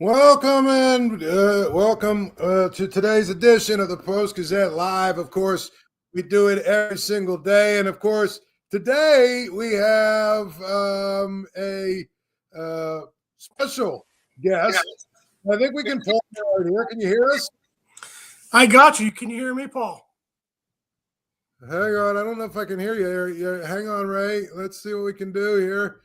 Welcome to today's edition of the Post-Gazette Live. Of course, we do it every single day. And of course, today we have a special guest. I think we can pull right here. Can you hear us? I got you. Can you hear me, Paul? Hang on. I don't know if I can hear you. Hang on, Ray. Let's see what we can do here.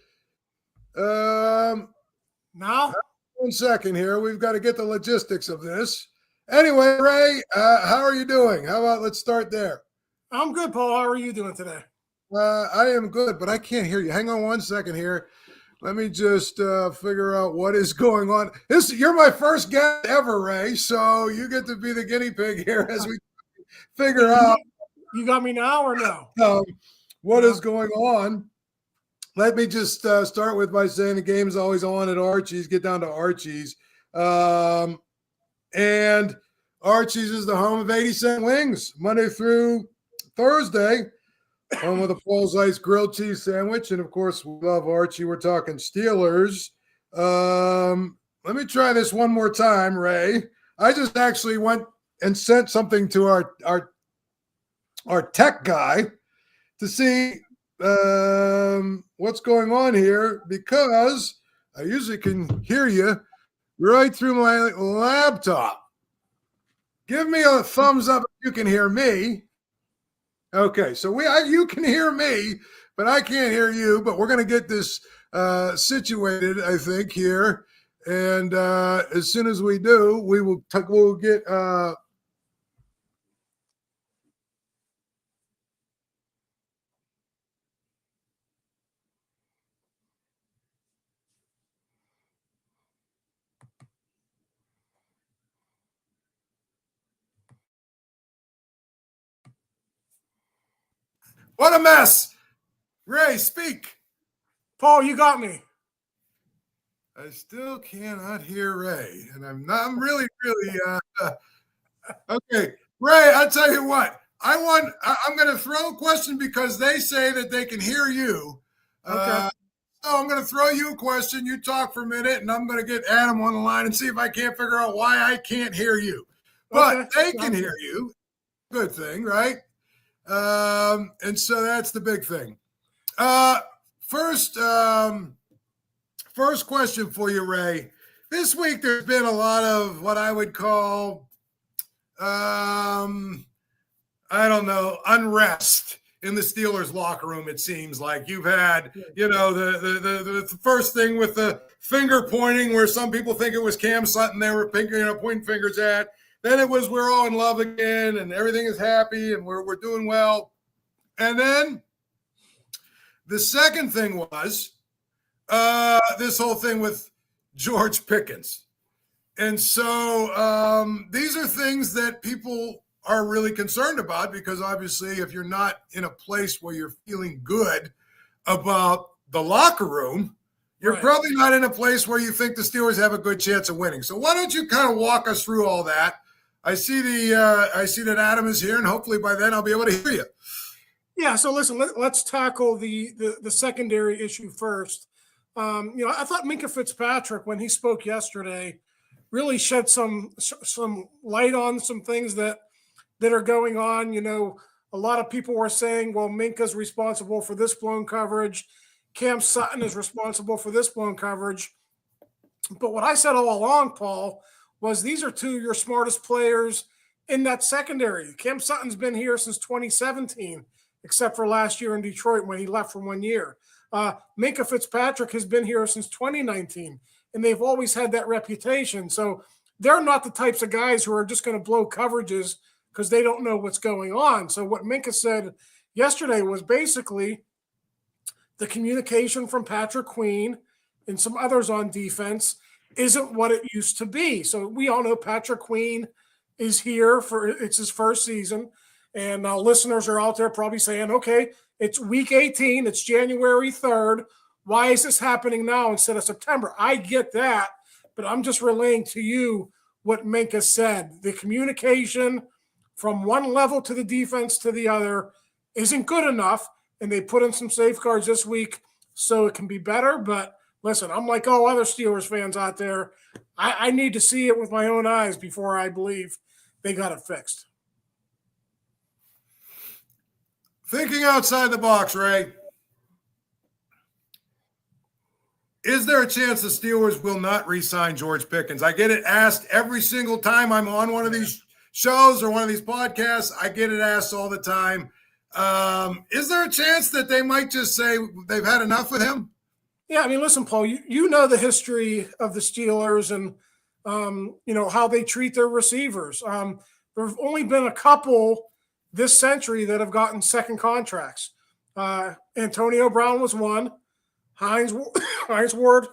Now? 1 second here. We've got to get the logistics of this. Anyway, Ray, how are you doing? How about let's start there? I'm good, Paul. How are you doing today? I am good, but I can't hear you. Hang on 1 second here. Let me just figure out what is going on. You're my first guest ever, Ray, so you get to be the guinea pig here as we figure out. You got me now or no? What is going on? Let me just start with by saying the game is always on at Archie's. Get down to Archie's. And Archie's is the home of 80-cent wings, Monday through Thursday. Home with a Paul Zeise grilled cheese sandwich. And, of course, we love Archie. We're talking Steelers. Let me try this one more time, Ray. I just actually went and sent something to our tech guy to see what's going on here, because I usually can hear you right through my laptop. Give me a thumbs up if you can hear me. Okay, so you can hear me, but I can't hear you. But we're going to get this situated, I think, here. And as soon as we do, we'll get what a mess. Ray, speak. Paul, you got me. I still cannot hear Ray, and I'm really okay. Ray, I'll tell you what. I'm going to throw a question because they say that they can hear you. Okay. So I'm going to throw you a question. You talk for a minute, and I'm going to get Adam on the line and see if I can't figure out why I can't hear you. But they can hear you. Good thing, right? And so that's the big thing. First question for you, Ray. This week there's been a lot of what I would call, unrest in the Steelers locker room. It seems like you've had, the first thing with the finger pointing, where some people think it was Cam Sutton they were pointing fingers at. Then it was we're all in love again and everything is happy and we're doing well. And then the second thing was this whole thing with George Pickens. And so these are things that people are really concerned about, because obviously if you're not in a place where you're feeling good about the locker room, you're probably not in a place where you think the Steelers have a good chance of winning. So why don't you kind of walk us through all that? I see that Adam is here, and hopefully by then I'll be able to hear you. Yeah, so listen, let's tackle the secondary issue first. I thought Minkah Fitzpatrick, when he spoke yesterday, really shed some light on some things that are going on. A lot of people were saying, well, Minkah's responsible for this blown coverage. Cam Sutton is responsible for this blown coverage. But what I said all along, Paul, was these are two of your smartest players in that secondary. Cam Sutton's been here since 2017, except for last year in Detroit when he left for 1 year. Minkah Fitzpatrick has been here since 2019, and they've always had that reputation. So they're not the types of guys who are just going to blow coverages because they don't know what's going on. So what Minkah said yesterday was basically the communication from Patrick Queen and some others on defense isn't what it used to be. So we all know Patrick Queen is here it's his first season. And listeners are out there probably saying, okay, it's week 18. It's January 3rd. Why is this happening now instead of September? I get that, but I'm just relaying to you what Minkah said. The communication from one level to the defense to the other isn't good enough, and they put in some safeguards this week so it can be better. But listen, I'm like all other Steelers fans out there. I need to see it with my own eyes before I believe they got it fixed. Thinking outside the box, Ray, is there a chance the Steelers will not re-sign George Pickens? I get it asked every single time I'm on one of these shows or one of these podcasts. I get it asked all the time. Is there a chance that they might just say they've had enough with him? Yeah, I mean, listen, Paul, you know the history of the Steelers and, how they treat their receivers. There have only been a couple this century that have gotten second contracts. Antonio Brown was one. Hines Ward,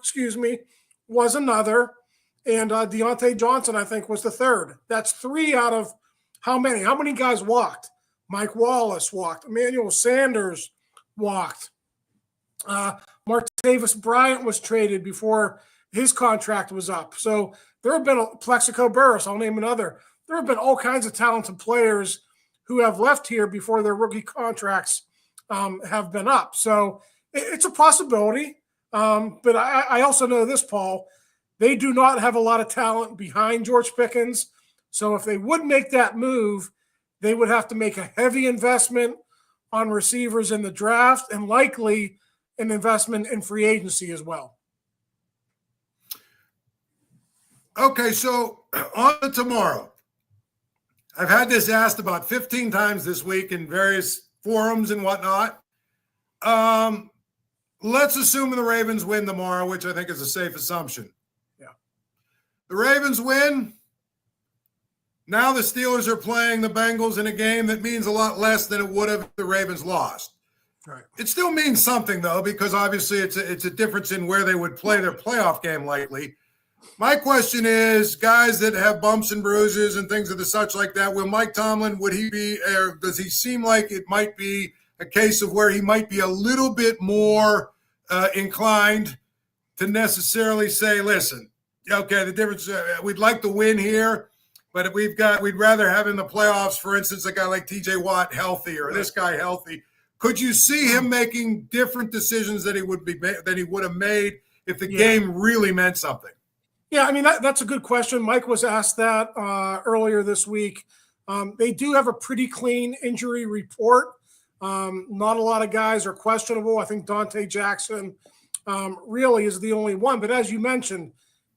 was another. And Deontay Johnson, I think, was the third. That's three out of how many? How many guys walked? Mike Wallace walked. Emmanuel Sanders walked. Martavis Bryant was traded before his contract was up. So there have been Plexico Burris, I'll name another. There have been all kinds of talented players who have left here before their rookie contracts have been up. So it's a possibility. But I also know this, Paul, they do not have a lot of talent behind George Pickens. So if they would make that move, they would have to make a heavy investment on receivers in the draft and likely an investment in free agency as well. Okay, so on to tomorrow. I've had this asked about 15 times this week in various forums and whatnot. Let's assume the Ravens win tomorrow, which I think is a safe assumption. Yeah. The Ravens win. Now the Steelers are playing the Bengals in a game that means a lot less than it would have if the Ravens lost. Right. It still means something, though, because obviously it's a difference in where they would play their playoff game likely. My question is, guys that have bumps and bruises and things of the such like that, will Mike Tomlin, would he be, or does he seem like it might be a case of where he might be a little bit more inclined to necessarily say, listen, okay, the difference, we'd like to win here, but we'd rather have in the playoffs, for instance, a guy like TJ Watt healthy or this guy healthy. Could you see him making different decisions that he would have made if the game really meant something? Yeah, I mean, that's a good question. Mike was asked that earlier this week. They do have a pretty clean injury report. Not a lot of guys are questionable. I think Dante Jackson really is the only one. But as you mentioned,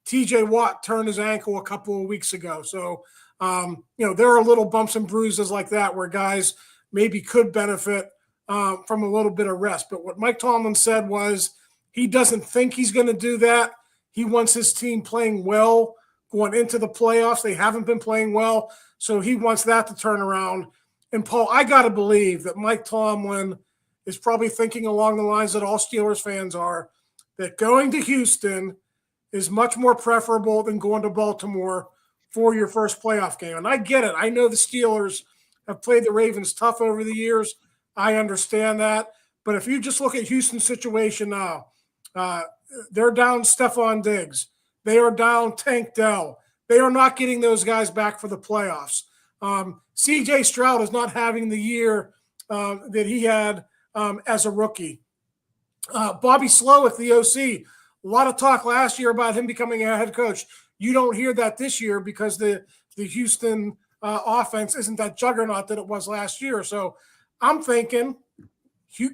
TJ Watt turned his ankle a couple of weeks ago. So, there are little bumps and bruises like that where guys maybe could benefit from a little bit of rest. But what Mike Tomlin said was he doesn't think he's going to do that. He wants his team playing well going into the playoffs. They haven't been playing well, so he wants that to turn around. And, Paul, I got to believe that Mike Tomlin is probably thinking along the lines that all Steelers fans are, that going to Houston is much more preferable than going to Baltimore for your first playoff game. And I get it. I know the Steelers have played the Ravens tough over the years. I understand that. But if you just look at Houston's situation now, they're down Stephon Diggs. They are down Tank Dell. They are not getting those guys back for the playoffs. C.J. Stroud is not having the year that he had as a rookie. Bobby Slowick, the OC, a lot of talk last year about him becoming a head coach. You don't hear that this year because the Houston offense isn't that juggernaut that it was last year. So I'm thinking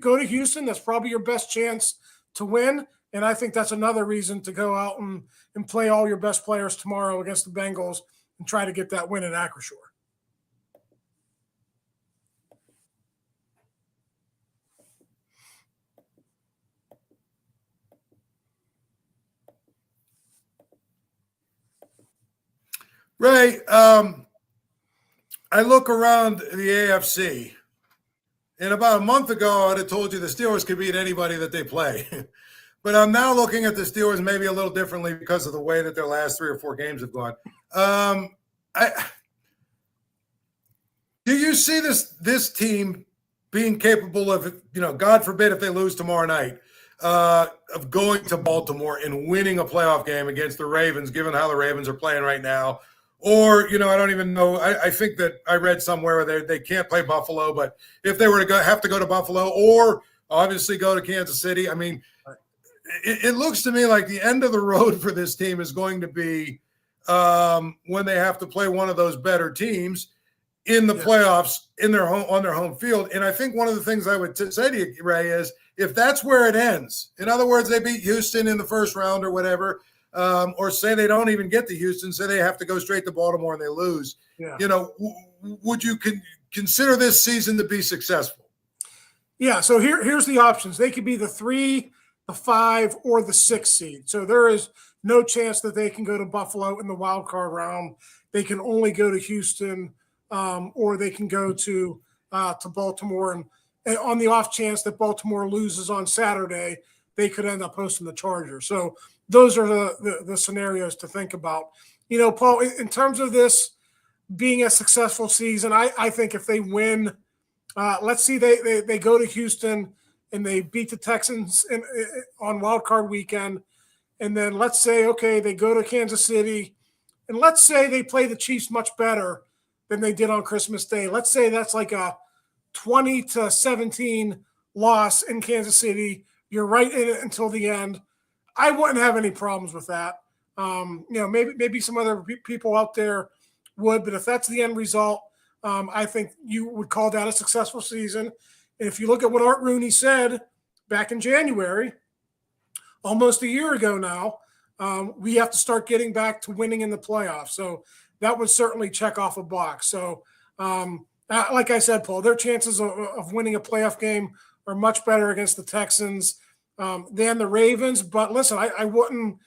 go to Houston. That's probably your best chance to win. And I think that's another reason to go out and play all your best players tomorrow against the Bengals and try to get that win at Acrisure. Ray, I look around the AFC, and about a month ago, I'd have told you the Steelers could beat anybody that they play. But I'm now looking at the Steelers maybe a little differently because of the way that their last 3 or 4 games have gone. Do you see this team being capable of, God forbid if they lose tomorrow night, of going to Baltimore and winning a playoff game against the Ravens, given how the Ravens are playing right now? Or, I don't even know. I think that I read somewhere where they can't play Buffalo, but if they were to have to go to Buffalo or obviously go to Kansas City, I mean, it looks to me like the end of the road for this team is going to be when they have to play one of those better teams in the playoffs on their home field. And I think one of the things I would say to you, Ray, is if that's where it ends, in other words, they beat Houston in the first round or whatever, or say they don't even get to Houston, say they have to go straight to Baltimore and they lose. Yeah. Would you consider this season to be successful? Yeah. So here's the options. They could be the 3, the 5, or the 6 seed. So there is no chance that they can go to Buffalo in the wild card round. They can only go to Houston, or they can go to Baltimore. And on the off chance that Baltimore loses on Saturday, they could end up hosting the Chargers. So those are the scenarios to think about. Paul, in terms of this being a successful season, I think if they win, let's see, they go to Houston and they beat the Texans on wild card weekend. And then let's say, okay, they go to Kansas City, and let's say they play the Chiefs much better than they did on Christmas Day. Let's say that's like a 20-17 loss in Kansas City. You're right in it until the end. I wouldn't have any problems with that. Maybe some other people out there would, but if that's the end result, I think you would call that a successful season. And if you look at what Art Rooney said back in January, almost a year ago now, we have to start getting back to winning in the playoffs. So that would certainly check off a box. So like I said, Paul, their chances of winning a playoff game are much better against the Texans than the Ravens. But listen, I wouldn't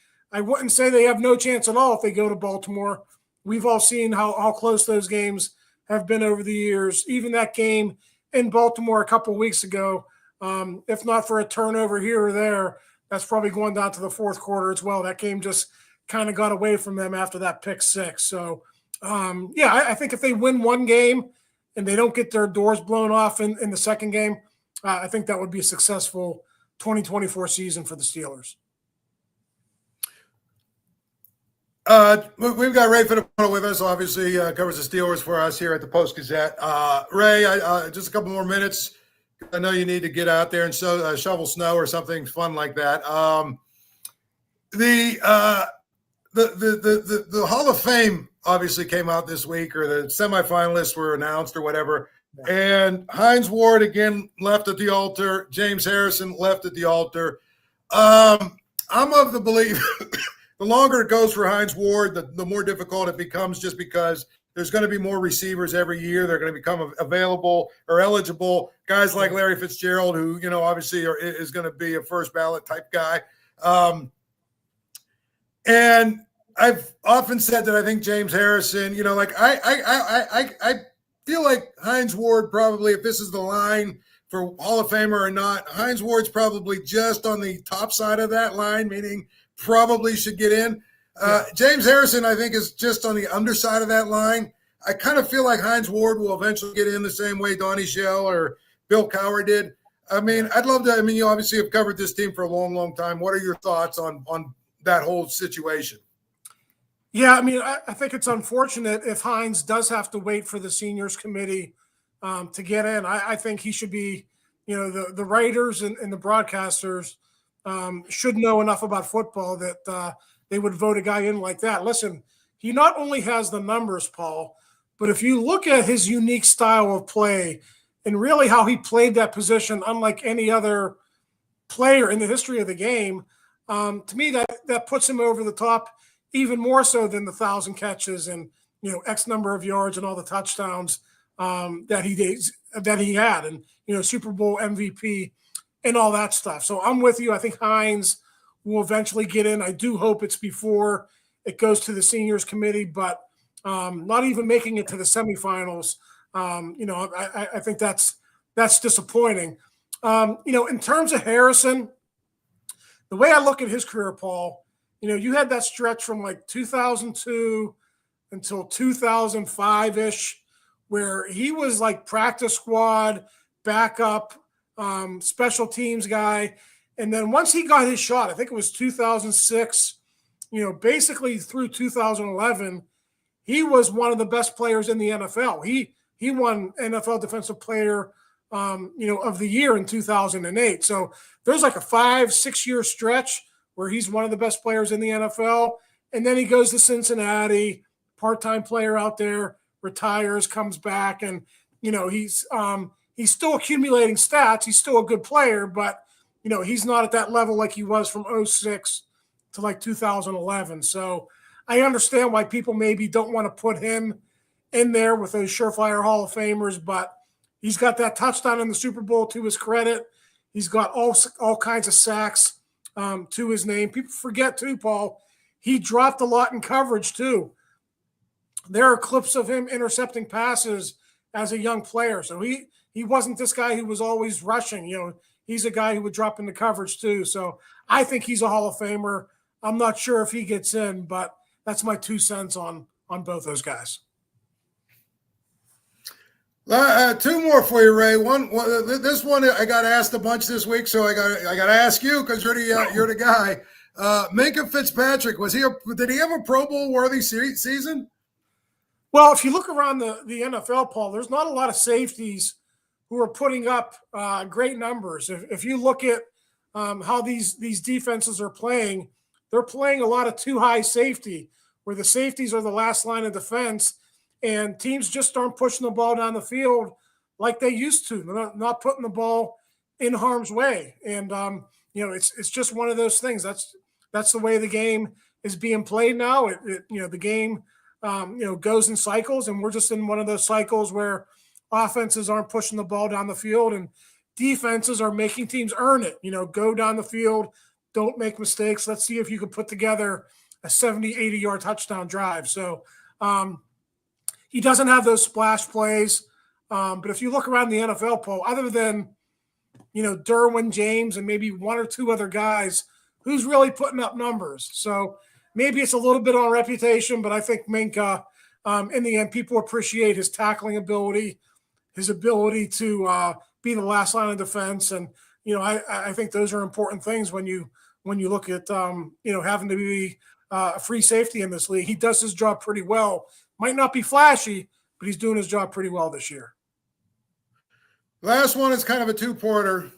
say they have no chance at all if they go to Baltimore. We've all seen how close those games have been over the years. Even that game in Baltimore a couple of weeks ago, if not for a turnover here or there, that's probably going down to the fourth quarter as well. That game just kind of got away from them after that pick 6. So, I think if they win one game and they don't get their doors blown off in the second game, I think that would be a successful 2024 season for the Steelers. We've got Ray Fittipaldo with us, obviously covers the Steelers for us here at the Post-Gazette. Ray, just a couple more minutes. I know you need to get out there and shovel snow or something fun like that. The Hall of Fame obviously came out this week, or the semifinalists were announced or whatever. And Hines Ward again left at the altar. James Harrison left at the altar. I'm of the belief the longer it goes for Hines Ward, the more difficult it becomes, just because there's going to be more receivers every year. They're going to become available or eligible. Guys like Larry Fitzgerald, who, obviously is going to be a first ballot type guy. And I've often said that I think James Harrison, I feel like Hines Ward probably, if this is the line for Hall of Famer or not, Hines Ward's probably just on the top side of that line, meaning probably should get in. James Harrison, I think, is just on the underside of that line. I kind of feel like Hines Ward will eventually get in the same way Donnie Shell or Bill Cowher did. I mean, I'd love to – you obviously have covered this team for a long, long time. What are your thoughts on that whole situation? Yeah, I think it's unfortunate if Hines does have to wait for the seniors committee to get in. I think he should be – the writers and the broadcasters should know enough about football that they would vote a guy in like that. Listen, he not only has the numbers, Paul, but if you look at his unique style of play and really how he played that position, unlike any other player in the history of the game, to me that puts him over the top even more so than the 1,000 catches and X number of yards and all the touchdowns that he had, and Super Bowl MVP and all that stuff. So I'm with you. I think Hines will eventually get in. I do hope it's before it goes to the seniors committee, but not even making it to the semifinals. I think that's disappointing. In terms of Harrison, the way I look at his career, Paul, you had that stretch from like 2002 until 2005-ish, where he was like practice squad, backup, special teams guy. And then once he got his shot, I think it was 2006, basically through 2011, he was one of the best players in the NFL. He won NFL Defensive Player, of the year in 2008. So there's like a 5-6 year stretch where he's one of the best players in the NFL. And then he goes to Cincinnati, part-time player out there, retires, comes back, and he's still accumulating stats. He's still a good player, but he's not at that level like he was from 06 to like 2011. So I understand why people maybe don't want to put him in there with those surefire Hall of Famers, but he's got that touchdown in the Super Bowl to his credit. He's got all kinds of sacks to his name. People forget too, Paul, he dropped a lot in coverage too. There are clips of him intercepting passes as a young player. So he wasn't this guy who was always rushing. He's a guy who would drop into coverage too. So I think he's a Hall of Famer. I'm not sure if he gets in, but that's my 2 cents on both those guys. 2 more for you, Ray. This one I got asked a bunch this week, so I got to ask you because you're the guy. Minkah Fitzpatrick, did he have a Pro Bowl worthy season? Well, if you look around the NFL, Paul, there's not a lot of safeties who are putting up great numbers. If you look at how these defenses are playing, they're playing a lot of too high safety, where the safeties are the last line of defense, and teams just aren't pushing the ball down the field like they used to. They're not putting the ball in harm's way, and it's just one of those things. That's the way the game is being played now. The game goes in cycles, and we're just in one of those cycles where offenses aren't pushing the ball down the field and defenses are making teams earn it. Go down the field, don't make mistakes. Let's see if you can put together a 70, 80-yard touchdown drive. So he doesn't have those splash plays. But if you look around the NFL, Paul, other than, Derwin James and maybe 1 or 2 other guys, who's really putting up numbers? So maybe it's a little bit on reputation, but I think Minkah, in the end, people appreciate his tackling ability, his ability to be the last line of defense. And, I think those are important things when you look at, having to be a free safety in this league. He does his job pretty well. Might not be flashy, but he's doing his job pretty well this year. Last one is kind of a 2-parter.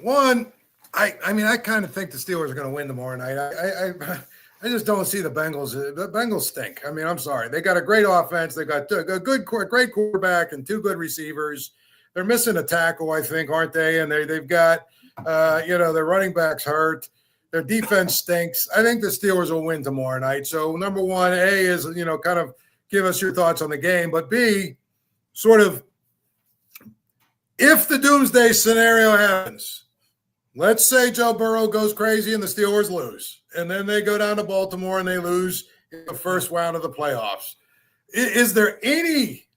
One, I kind of think the Steelers are going to win tomorrow night. I just don't see the Bengals. The Bengals stink. I'm sorry. They got a great offense. They got a great quarterback and 2 good receivers. They're missing a tackle, I think, aren't they? And they've got, their running backs hurt. Their defense stinks. I think the Steelers will win tomorrow night. So number one, A is, kind of give us your thoughts on the game. But B, sort of, if the doomsday scenario happens, let's say Joe Burrow goes crazy and the Steelers lose, and then they go down to Baltimore and they lose in the first round of the playoffs. Is there any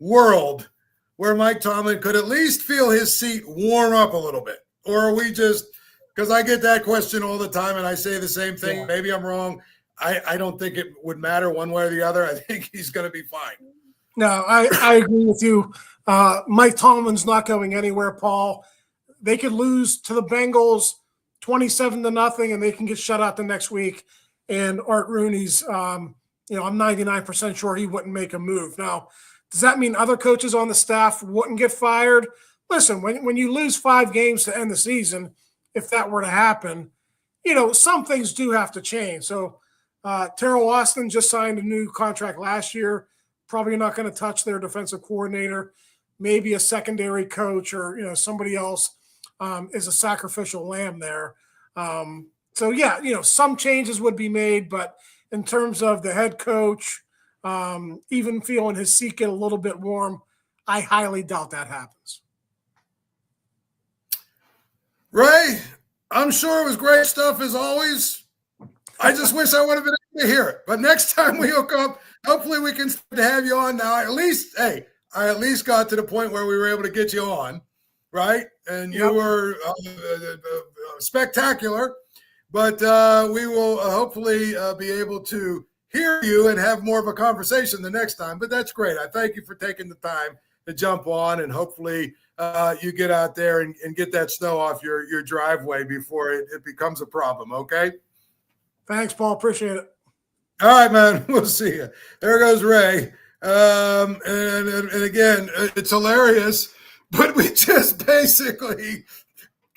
world where Mike Tomlin could at least feel his seat warm up a little bit? Or are we just – because I get that question all the time and I say the same thing. Yeah. Maybe I'm wrong. I don't think it would matter one way or the other. I think he's going to be fine. No, I agree with you. Mike Tomlin's not going anywhere, Paul. They could lose to the Bengals 27-0, and they can get shut out the next week. And Art Rooney's, I'm 99% sure he wouldn't make a move. Now, does that mean other coaches on the staff wouldn't get fired? Listen, when you lose 5 games to end the season, if that were to happen, some things do have to change. So Terrell Austin just signed a new contract last year. Probably not going to touch their defensive coordinator. Maybe a secondary coach or, somebody else is a sacrificial lamb there. Some changes would be made, but in terms of the head coach, even feeling his seat get a little bit warm, I highly doubt that happens. Ray, I'm sure it was great stuff as always. I just wish I would have been able to hear it. But next time we hook up, hopefully we can have you on now. I at least got to the point where we were able to get you on, right? And you were spectacular. But we will hopefully be able to hear you and have more of a conversation the next time. But that's great. I thank you for taking the time to jump on, and hopefully you get out there and get that snow off your driveway before it becomes a problem, okay? Thanks, Paul. Appreciate it. All right, man. We'll see you. There goes Ray. And again, it's hilarious, but we just basically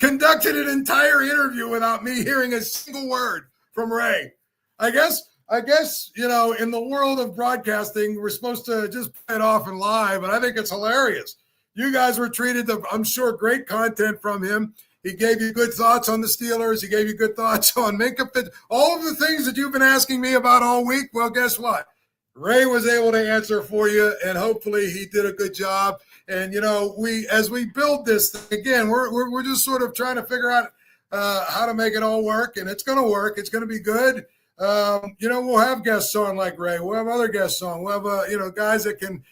conducted an entire interview without me hearing a single word from Ray. I guess, in the world of broadcasting, we're supposed to just play it off and lie, but I think it's hilarious. You guys were treated to, I'm sure, great content from him. He gave you good thoughts on the Steelers. He gave you good thoughts on Minkah Fitzpatrick. All of the things that you've been asking me about all week, well, guess what? Ray was able to answer for you, and hopefully he did a good job. And, as we build this thing, again, we're just sort of trying to figure out how to make it all work, and it's going to work. It's going to be good. We'll have guests on like Ray. We'll have other guests on. We'll have, guys that can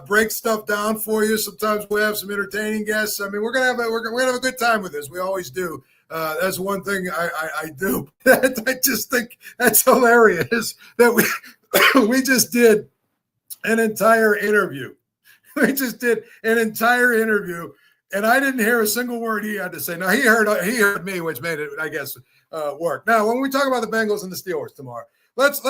break stuff down for you. Sometimes we'll have some entertaining guests. I mean, we're gonna have a good time with this. We always do. That's one thing I do. I just think that's hilarious that we just did an entire interview. We just did an entire interview, and I didn't hear a single word he had to say. Now he heard me, which made it, I guess, work. Now, when we talk about the Bengals and the Steelers tomorrow, let's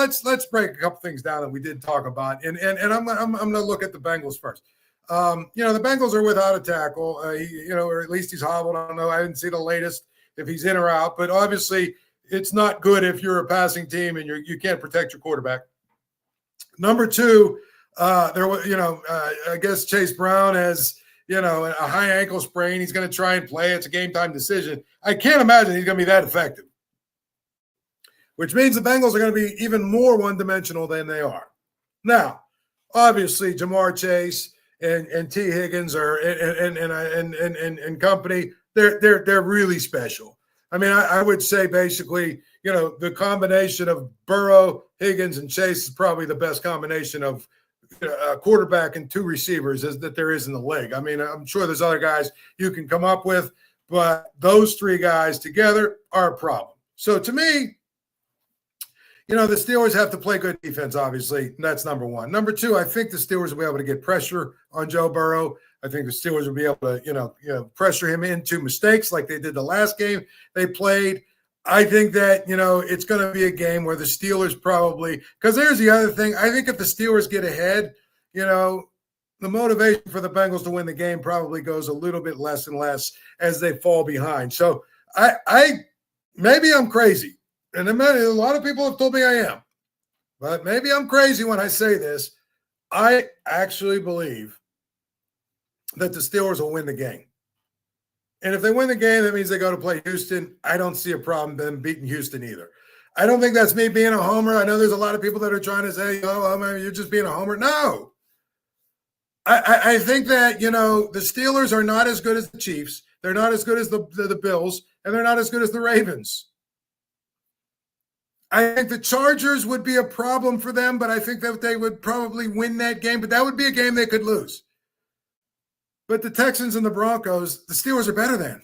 break a couple things down that we did talk about, and I'm going to look at the Bengals first. The Bengals are without a tackle, or at least he's hobbled. I don't know. I didn't see the latest if he's in or out, but obviously it's not good if you're a passing team and you can't protect your quarterback. Number two, I guess Chase Brown has, a high ankle sprain. He's going to try and play. It's a game time decision. I can't imagine he's going to be that effective, which means the Bengals are going to be even more one-dimensional than they are. Now, obviously, Jamar Chase and T. Higgins and company, they're really special. I mean, I would say basically, the combination of Burrow, Higgins, and Chase is probably the best combination of a quarterback and two receivers that there is in the league. I mean, I'm sure there's other guys you can come up with, but those three guys together are a problem. So to me, the Steelers have to play good defense, obviously. That's number one. Number two, I think the Steelers will be able to get pressure on Joe Burrow. I think the Steelers will be able to, pressure him into mistakes like they did the last game they played. I think that, it's going to be a game where the Steelers probably – because there's the other thing. I think if the Steelers get ahead, the motivation for the Bengals to win the game probably goes a little bit less and less as they fall behind. So maybe I'm crazy. And a lot of people have told me I am. But maybe I'm crazy when I say this. I actually believe that the Steelers will win the game. And if they win the game, that means they go to play Houston. I don't see a problem them beating Houston either. I don't think that's me being a homer. I know there's a lot of people that are trying to say, you're just being a homer. No. I think that, the Steelers are not as good as the Chiefs. They're not as good as the Bills, and they're not as good as the Ravens. I think the Chargers would be a problem for them, but I think that they would probably win that game. But that would be a game they could lose. But the Texans and the Broncos, the Steelers are better than.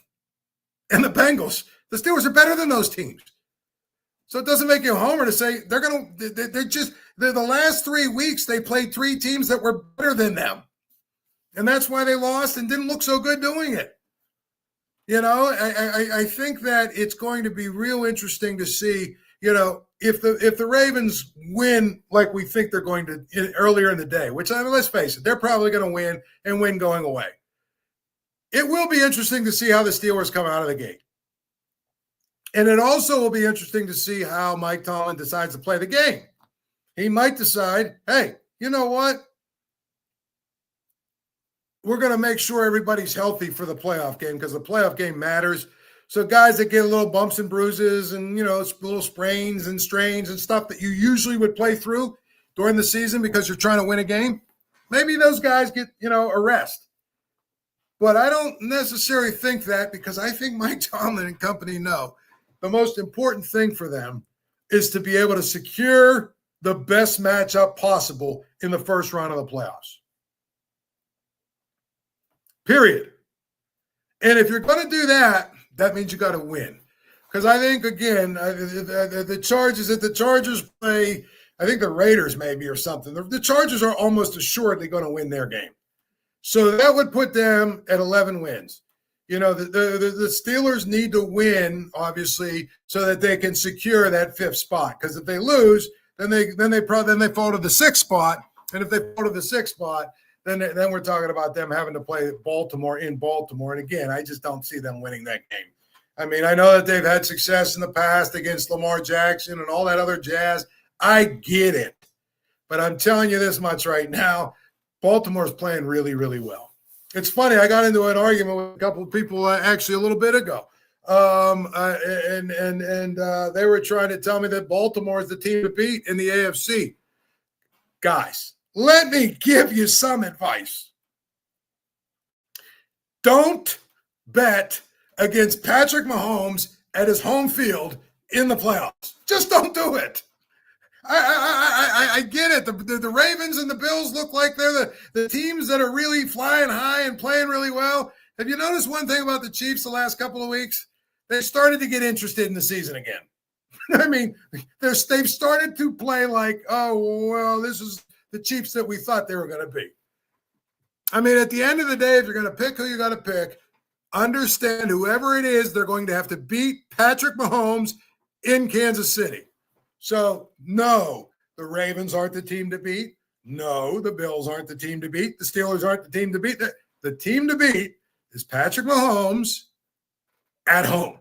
And the Bengals, the Steelers are better than those teams. So it doesn't make you a homer to say they're the last 3 weeks they played three teams that were better than them. And that's why they lost and didn't look so good doing it. I think that it's going to be real interesting to see, if the Ravens win like we think they're going to earlier in the day, which let's face it, they're probably going to win and win going away. It will be interesting to see how the Steelers come out of the gate. And it also will be interesting to see how Mike Tomlin decides to play the game. He might decide, hey, you know what? We're going to make sure everybody's healthy for the playoff game because the playoff game matters. So guys that get little bumps and bruises and, little sprains and strains and stuff that you usually would play through during the season because you're trying to win a game, maybe those guys get, a rest. But I don't necessarily think that because I think Mike Tomlin and company know the most important thing for them is to be able to secure the best matchup possible in the first round of the playoffs. Period. And if you're going to do that, that means you got to win. Because I think, again, the Chargers play, I think the Raiders maybe or something. The Chargers are almost assuredly going to win their game. So that would put them at 11 wins. The Steelers need to win, obviously, so that they can secure that fifth spot. Because if they lose, then they fall to the sixth spot. And if they fall to the sixth spot, then we're talking about them having to play Baltimore in Baltimore. And again, I just don't see them winning that game. I mean, I know that they've had success in the past against Lamar Jackson and all that other jazz. I get it. But I'm telling you this much right now, Baltimore's playing really, really well. It's funny. I got into an argument with a couple of people actually a little bit ago. And they were trying to tell me that Baltimore is the team to beat in the AFC. Guys, let me give you some advice. Don't bet against Patrick Mahomes at his home field in the playoffs. Just don't do it. I get it. The Ravens and the Bills look like they're the teams that are really flying high and playing really well. Have you noticed one thing about the Chiefs the last couple of weeks? They started to get interested in the season again. I mean, they've started to play like, oh, well, this is the Chiefs that we thought they were going to be. I mean, at the end of the day, if you're going to pick who you got to pick, understand whoever it is, they're going to have to beat Patrick Mahomes in Kansas City. So, no, the Ravens aren't the team to beat. No, the Bills aren't the team to beat. The Steelers aren't the team to beat. The team to beat is Patrick Mahomes at home.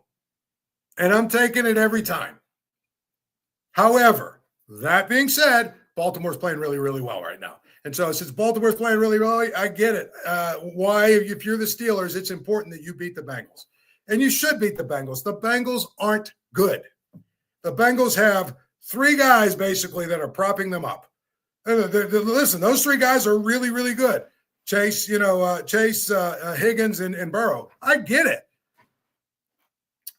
And I'm taking it every time. However, that being said, Baltimore's playing really, really well right now. And so since Baltimore's playing really well, I get it. Why, if you're the Steelers, it's important that you beat the Bengals. And you should beat the Bengals. The Bengals aren't good. The Bengals have three guys basically that are propping them up. Listen, those three guys are really, really good. Chase, Higgins, and Burrow. I get it.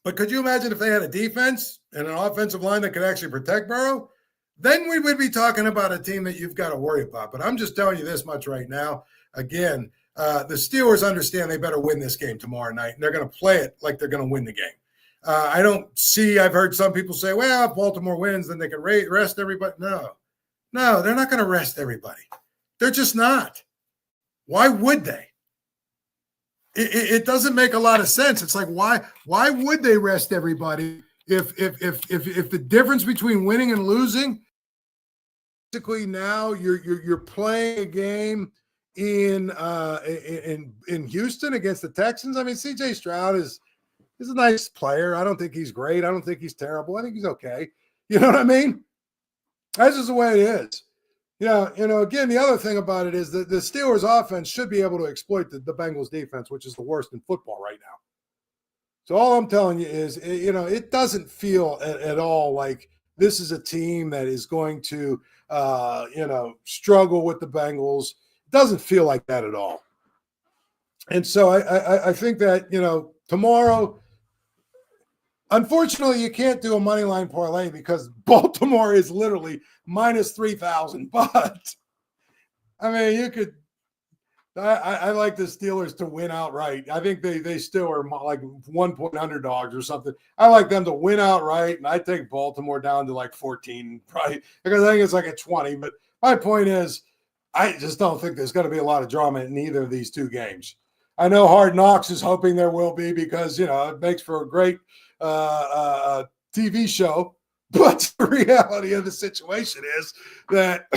But could you imagine if they had a defense and an offensive line that could actually protect Burrow? Then we would be talking about a team that you've got to worry about. But I'm just telling you this much right now. Again, the Steelers understand they better win this game tomorrow night, and they're going to play it like they're going to win the game. I've heard some people say, well, if Baltimore wins, then they can rest everybody. No, they're not going to rest everybody. They're just not. Why would they? It doesn't make a lot of sense. It's like, why would they rest everybody if the difference between winning and losing, basically now you're playing a game in Houston against the Texans. I mean, CJ Stroud is a nice player. I don't think he's great. I don't think he's terrible. I think he's okay. You know what I mean? That's just the way it is. Yeah, again, the other thing about it is that the Steelers offense should be able to exploit the Bengals defense, which is the worst in football right now. So all I'm telling you is, it doesn't feel at all like this is a team that is going to, struggle with the Bengals. It doesn't feel like that at all. And so I think that, tomorrow, unfortunately, you can't do a money line parlay because Baltimore is literally minus 3,000. But I mean, you could. I like the Steelers to win outright. I think they still are like 1 point underdogs or something. I like them to win outright, and I take Baltimore down to like 14, probably, because I think it's like a 20. But my point is, I just don't think there's going to be a lot of drama in either of these two games. I know Hard Knocks is hoping there will be because, it makes for a great TV show. But the reality of the situation is that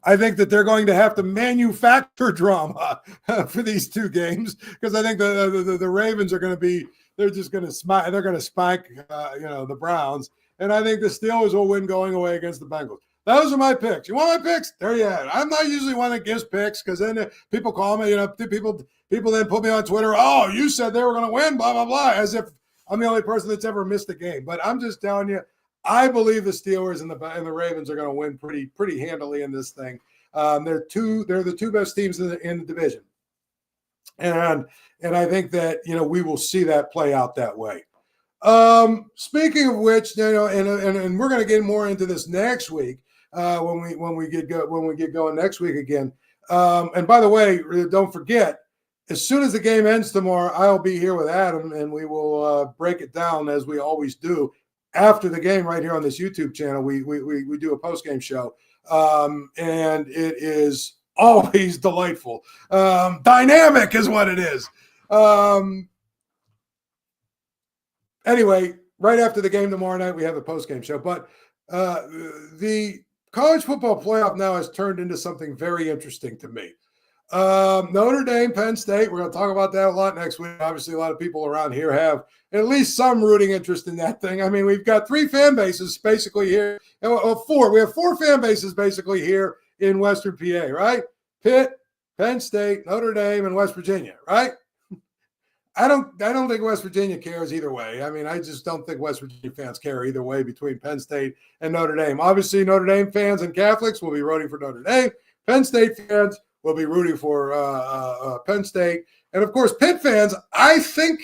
I think that they're going to have to manufacture drama for these two games because I think the Ravens are going to be – they're just going to spike the Browns. And I think the Steelers will win going away against the Bengals. Those are my picks. You want my picks? There you have it. I'm not usually one that gives picks because then people call me, people then put me on Twitter, oh, you said they were going to win, blah, blah, blah, as if I'm the only person that's ever missed a game. But I'm just telling you, I believe the Steelers and the Ravens are going to win pretty handily in this thing. They're the two best teams in the division. And I think that, we will see that play out that way. Speaking of which, and we're going to get more into this next week when we get going next week again. And by the way, don't forget, as soon as the game ends tomorrow, I'll be here with Adam, and we will break it down as we always do after the game right here on this YouTube channel. We do a post-game show, and it is always delightful. Dynamic is what it is. Anyway, right after the game tomorrow night, we have the post-game show. But the college football playoff now has turned into something very interesting to me. Notre Dame, Penn State. We're going to talk about that a lot next week. Obviously, a lot of people around here have at least some rooting interest in that thing. I mean, we've got 3 fan bases basically here. 4. We have 4 fan bases basically here in Western PA, right? Pitt, Penn State, Notre Dame, and West Virginia, right? I don't think West Virginia cares either way. I mean, I just don't think West Virginia fans care either way between Penn State and Notre Dame. Obviously, Notre Dame fans and Catholics will be rooting for Notre Dame. Penn State fans will be rooting for Penn State. And, of course, Pitt fans, I think,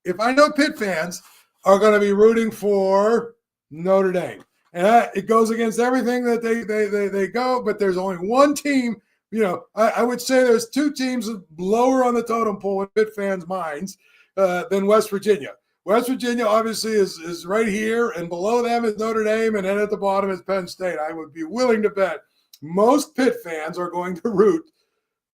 if I know Pitt fans, are going to be rooting for Notre Dame. And it goes against everything that they go, but there's only one team. You know, I would say there's 2 teams lower on the totem pole in Pitt fans' minds than West Virginia. West Virginia obviously is right here, and below them is Notre Dame, and then at the bottom is Penn State. I would be willing to bet most Pitt fans are going to root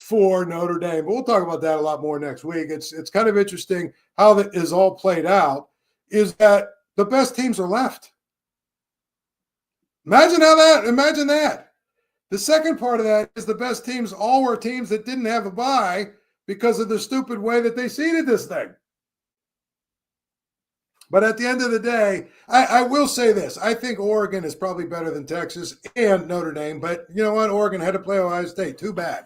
for Notre Dame. But we'll talk about that a lot more next week. It's kind of interesting how that is all played out, is that the best teams are left. Imagine that. The second part of that is the best teams all were teams that didn't have a bye because of the stupid way that they seeded this thing. But at the end of the day, I will say this. I think Oregon is probably better than Texas and Notre Dame. But you know what? Oregon had to play Ohio State. Too bad.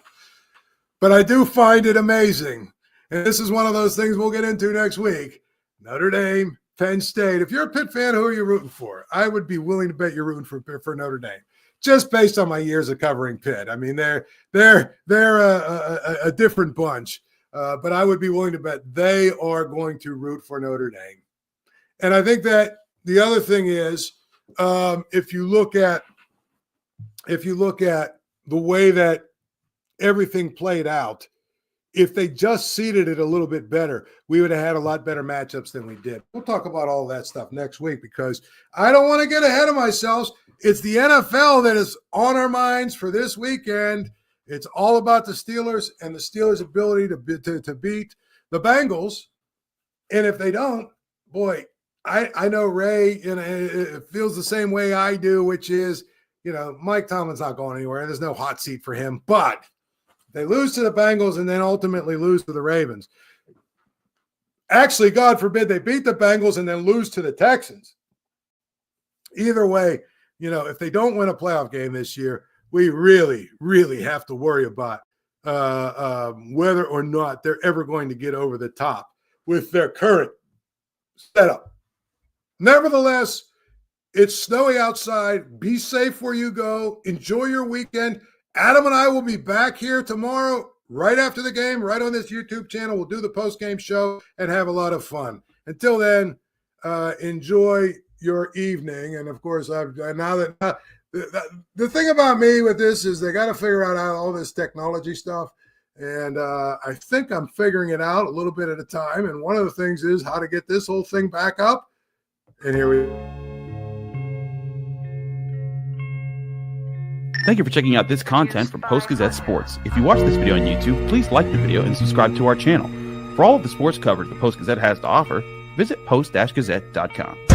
But I do find it amazing. And this is one of those things we'll get into next week. Notre Dame, Penn State. If you're a Pitt fan, who are you rooting for? I would be willing to bet you're rooting for Notre Dame, just based on my years of covering Pitt. I mean, they're a different bunch, but I would be willing to bet they are going to root for Notre Dame. And I think that the other thing is, if you look at the way that everything played out, if they just seeded it a little bit better, we would have had a lot better matchups than we did. We'll talk about all that stuff next week because I don't want to get ahead of myself. It's the NFL that is on our minds for this weekend. It's all about the Steelers and the Steelers' ability to beat the Bengals. And if they don't, boy, I know Ray feels the same way I do, which is, you know, Mike Tomlin's not going anywhere. There's no hot seat for him. But they lose to the Bengals and then ultimately lose to the Ravens. Actually, God forbid they beat the Bengals and then lose to the Texans. Either way, you know, if they don't win a playoff game this year, we really, really have to worry about whether or not they're ever going to get over the top with their current setup. Nevertheless, it's snowy outside. Be safe where you go. Enjoy your weekend. Adam and I will be back here tomorrow right after the game, right on this YouTube channel. We'll do the post-game show and have a lot of fun. Until then, enjoy your evening. And, of course, the thing about me with this is they got to figure out all this technology stuff. And I think I'm figuring it out a little bit at a time. And one of the things is how to get this whole thing back up. And here we go. Thank you for checking out this content from Post-Gazette Sports. If you watch this video on YouTube, please like the video and subscribe to our channel. For all of the sports coverage the Post-Gazette has to offer, visit post-gazette.com.